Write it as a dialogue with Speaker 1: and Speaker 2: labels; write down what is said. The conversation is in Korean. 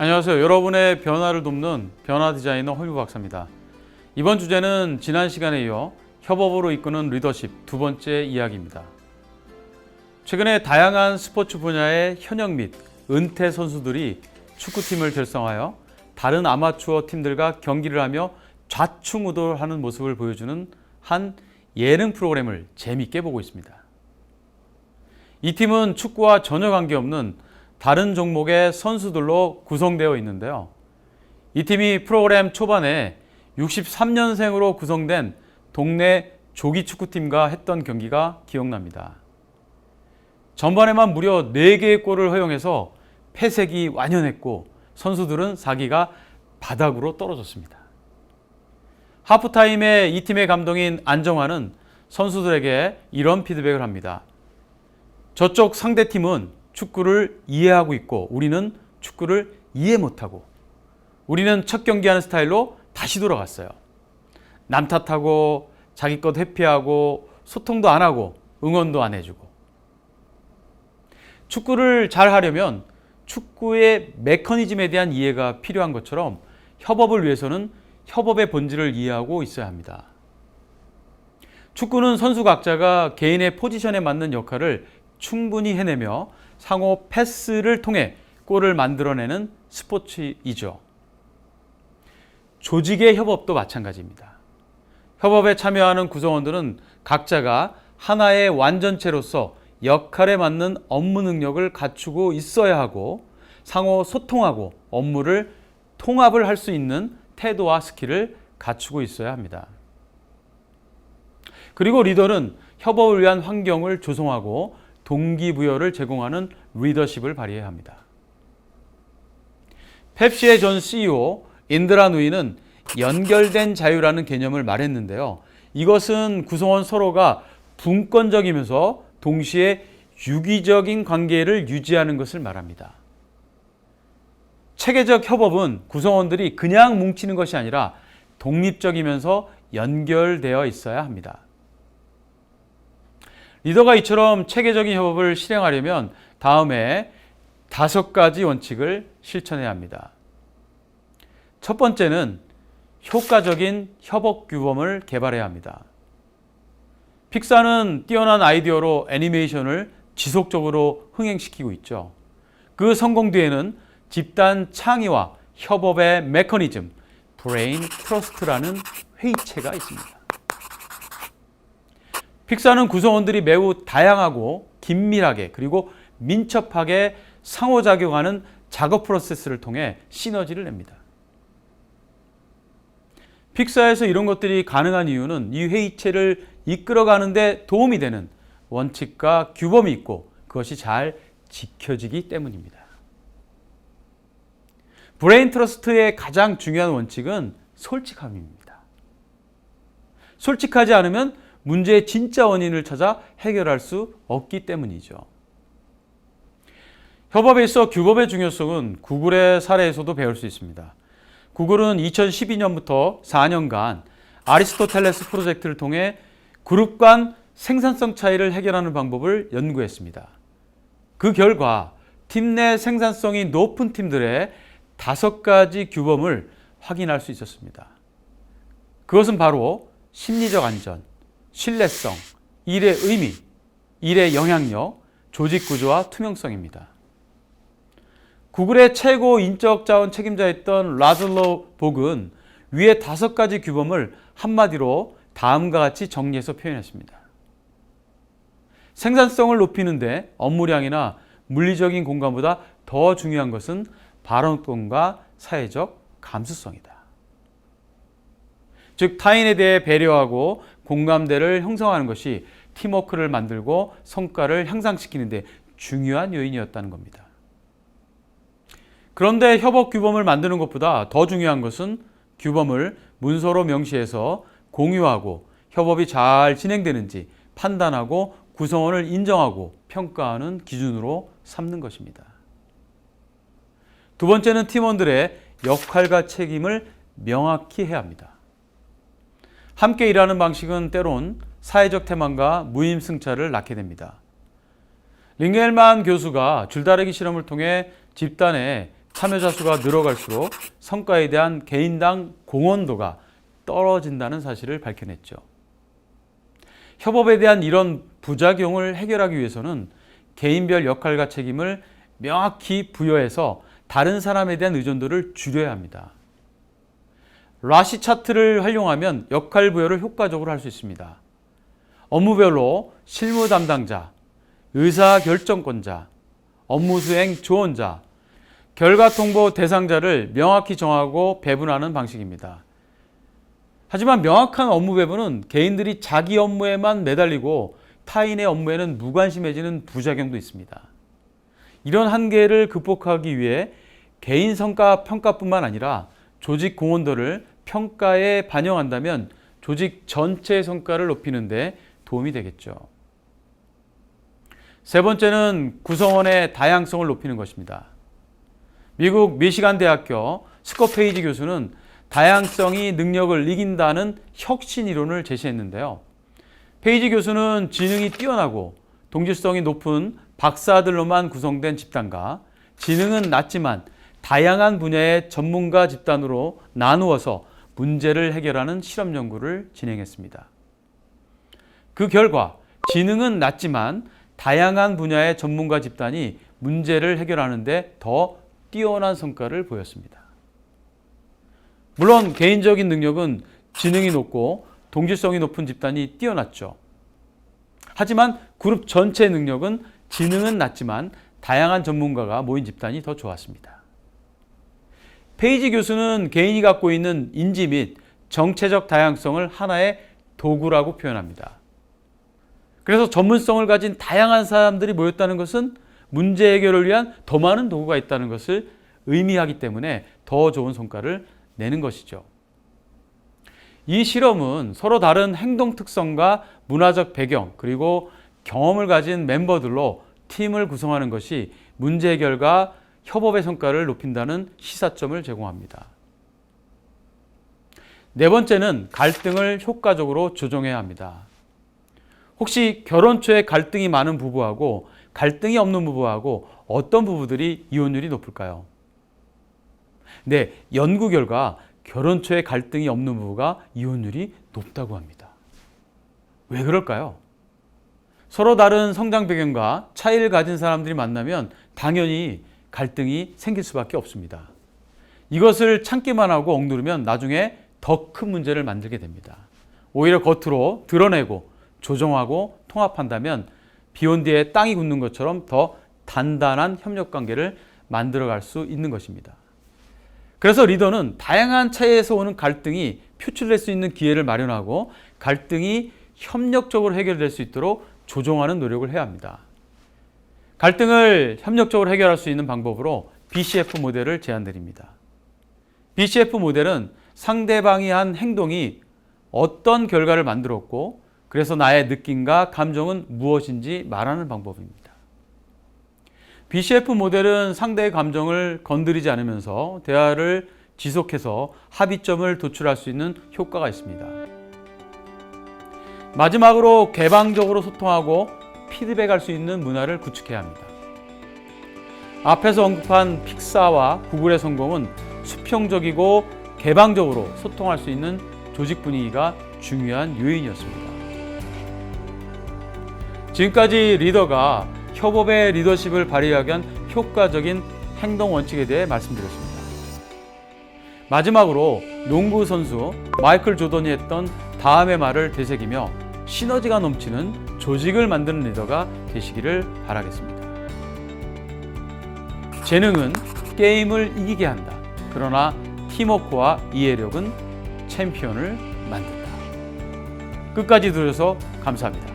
Speaker 1: 안녕하세요. 여러분의 변화를 돕는 변화 디자이너 허유 박사입니다. 이번 주제는 지난 시간에 이어 협업으로 이끄는 리더십 두 번째 이야기입니다. 최근에 다양한 스포츠 분야의 현역 및 은퇴 선수들이 축구팀을 결성하여 다른 아마추어 팀들과 경기를 하며 좌충우돌하는 모습을 보여주는 한 예능 프로그램을 재미있게 보고 있습니다. 이 팀은 축구와 전혀 관계없는 다른 종목의 선수들로 구성되어 있는데요. 이 팀이 프로그램 초반에 63년생으로 구성된 동네 조기 축구팀과 했던 경기가 기억납니다. 전반에만 무려 4개의 골을 허용해서 패색이 완연했고 선수들은 사기가 바닥으로 떨어졌습니다. 하프타임에 이 팀의 감독인 안정환은 선수들에게 이런 피드백을 합니다. 저쪽 상대팀은 축구를 이해하고 있고 우리는 축구를 이해 못하고 우리는 첫 경기하는 스타일로 다시 돌아갔어요. 남 탓하고 자기 것 회피하고 소통도 안 하고 응원도 안 해주고. 축구를 잘 하려면 축구의 메커니즘에 대한 이해가 필요한 것처럼 협업을 위해서는 협업의 본질을 이해하고 있어야 합니다. 축구는 선수 각자가 개인의 포지션에 맞는 역할을 충분히 해내며 상호 패스를 통해 골을 만들어내는 스포츠이죠. 조직의 협업도 마찬가지입니다. 협업에 참여하는 구성원들은 각자가 하나의 완전체로서 역할에 맞는 업무 능력을 갖추고 있어야 하고 상호 소통하고 업무를 통합을 할 수 있는 태도와 스킬을 갖추고 있어야 합니다. 그리고 리더는 협업을 위한 환경을 조성하고 동기부여를 제공하는 리더십을 발휘해야 합니다. 펩시의 전 CEO 인드라 누이는 연결된 자유라는 개념을 말했는데요. 이것은 구성원 서로가 분권적이면서 동시에 유기적인 관계를 유지하는 것을 말합니다. 체계적 협업은 구성원들이 그냥 뭉치는 것이 아니라 독립적이면서 연결되어 있어야 합니다. 리더가 이처럼 체계적인 협업을 실행하려면 다음에 5가지 원칙을 실천해야 합니다. 첫 번째는 효과적인 협업 규범을 개발해야 합니다. 픽사는 뛰어난 아이디어로 애니메이션을 지속적으로 흥행시키고 있죠. 그 성공 뒤에는 집단 창의와 협업의 메커니즘, 브레인 트러스트라는 회의체가 있습니다. 픽사는 구성원들이 매우 다양하고 긴밀하게 그리고 민첩하게 상호작용하는 작업 프로세스를 통해 시너지를 냅니다. 픽사에서 이런 것들이 가능한 이유는 이 회의체를 이끌어가는 데 도움이 되는 원칙과 규범이 있고 그것이 잘 지켜지기 때문입니다. 브레인 트러스트의 가장 중요한 원칙은 솔직함입니다. 솔직하지 않으면 문제의 진짜 원인을 찾아 해결할 수 없기 때문이죠. 협업에 있어 규범의 중요성은 구글의 사례에서도 배울 수 있습니다. 구글은 2012년부터 4년간 아리스토텔레스 프로젝트를 통해 그룹 간 생산성 차이를 해결하는 방법을 연구했습니다. 그 결과 팀 내 생산성이 높은 팀들의 5가지 규범을 확인할 수 있었습니다. 그것은 바로 심리적 안전, 신뢰성, 일의 의미, 일의 영향력, 조직 구조와 투명성입니다. 구글의 최고 인적 자원 책임자였던 라즐로 복은 위의 5가지 규범을 한마디로 다음과 같이 정리해서 표현했습니다. 생산성을 높이는데 업무량이나 물리적인 공간보다 더 중요한 것은 발언권과 사회적 감수성이다. 즉 타인에 대해 배려하고 공감대를 형성하는 것이 팀워크를 만들고 성과를 향상시키는 데 중요한 요인이었다는 겁니다. 그런데 협업 규범을 만드는 것보다 더 중요한 것은 규범을 문서로 명시해서 공유하고 협업이 잘 진행되는지 판단하고 구성원을 인정하고 평가하는 기준으로 삼는 것입니다. 두 번째는 팀원들의 역할과 책임을 명확히 해야 합니다. 함께 일하는 방식은 때론 사회적 태만과 무임승차를 낳게 됩니다. 링겔만 교수가 줄다리기 실험을 통해 집단의 참여자 수가 늘어갈수록 성과에 대한 개인당 공헌도가 떨어진다는 사실을 밝혀냈죠. 협업에 대한 이런 부작용을 해결하기 위해서는 개인별 역할과 책임을 명확히 부여해서 다른 사람에 대한 의존도를 줄여야 합니다. 라시 차트를 활용하면 역할 부여를 효과적으로 할 수 있습니다. 업무별로 실무 담당자, 의사 결정권자, 업무 수행 조언자, 결과 통보 대상자를 명확히 정하고 배분하는 방식입니다. 하지만 명확한 업무 배분은 개인들이 자기 업무에만 매달리고 타인의 업무에는 무관심해지는 부작용도 있습니다. 이런 한계를 극복하기 위해 개인 성과 평가뿐만 아니라 조직 공헌도를 평가에 반영한다면 조직 전체의 성과를 높이는 데 도움이 되겠죠. 세 번째는 구성원의 다양성을 높이는 것입니다. 미국 미시간 대학교 스콧 페이지 교수는 다양성이 능력을 이긴다는 혁신 이론을 제시했는데요. 페이지 교수는 지능이 뛰어나고 동질성이 높은 박사들로만 구성된 집단과 지능은 낮지만 다양한 분야의 전문가 집단으로 나누어서 문제를 해결하는 실험 연구를 진행했습니다. 그 결과 지능은 낮지만 다양한 분야의 전문가 집단이 문제를 해결하는 데 더 뛰어난 성과를 보였습니다. 물론 개인적인 능력은 지능이 높고 동질성이 높은 집단이 뛰어났죠. 하지만 그룹 전체의 능력은 지능은 낮지만 다양한 전문가가 모인 집단이 더 좋았습니다. 페이지 교수는 개인이 갖고 있는 인지 및 정체적 다양성을 하나의 도구라고 표현합니다. 그래서 전문성을 가진 다양한 사람들이 모였다는 것은 문제 해결을 위한 더 많은 도구가 있다는 것을 의미하기 때문에 더 좋은 성과를 내는 것이죠. 이 실험은 서로 다른 행동 특성과 문화적 배경 그리고 경험을 가진 멤버들로 팀을 구성하는 것이 문제 해결과 협업의 성과를 높인다는 시사점을 제공합니다. 네 번째는 갈등을 효과적으로 조정해야 합니다. 혹시 결혼 초에 갈등이 많은 부부하고 갈등이 없는 부부하고 어떤 부부들이 이혼율이 높을까요? 네, 연구 결과 결혼 초에 갈등이 없는 부부가 이혼율이 높다고 합니다. 왜 그럴까요? 서로 다른 성장 배경과 차이를 가진 사람들이 만나면 당연히 갈등이 생길 수밖에 없습니다. 이것을 참기만 하고 억누르면 나중에 더 큰 문제를 만들게 됩니다. 오히려 겉으로 드러내고 조정하고 통합한다면 비온 뒤에 땅이 굳는 것처럼 더 단단한 협력관계를 만들어갈 수 있는 것입니다. 그래서 리더는 다양한 차이에서 오는 갈등이 표출될 수 있는 기회를 마련하고 갈등이 협력적으로 해결될 수 있도록 조정하는 노력을 해야 합니다. 갈등을 협력적으로 해결할 수 있는 방법으로 BCF 모델을 제안드립니다. BCF 모델은 상대방이 한 행동이 어떤 결과를 만들었고 그래서 나의 느낌과 감정은 무엇인지 말하는 방법입니다. BCF 모델은 상대의 감정을 건드리지 않으면서 대화를 지속해서 합의점을 도출할 수 있는 효과가 있습니다. 마지막으로 개방적으로 소통하고 피드백할 수 있는 문화를 구축해야 합니다. 앞에서 언급한 픽사와 구글의 성공은 수평적이고 개방적으로 소통할 수 있는 조직 분위기가 중요한 요인이었습니다. 지금까지 리더가 협업의 리더십을 발휘하기 위한 효과적인 행동 원칙에 대해 말씀드렸습니다. 마지막으로 농구 선수 마이클 조던이 했던 다음의 말을 되새기며 시너지가 넘치는 조직을 만드는 리더가 되시기를 바라겠습니다. 재능은 게임을 이기게 한다. 그러나 팀워크와 이해력은 챔피언을 만든다. 끝까지 들으셔서 감사합니다.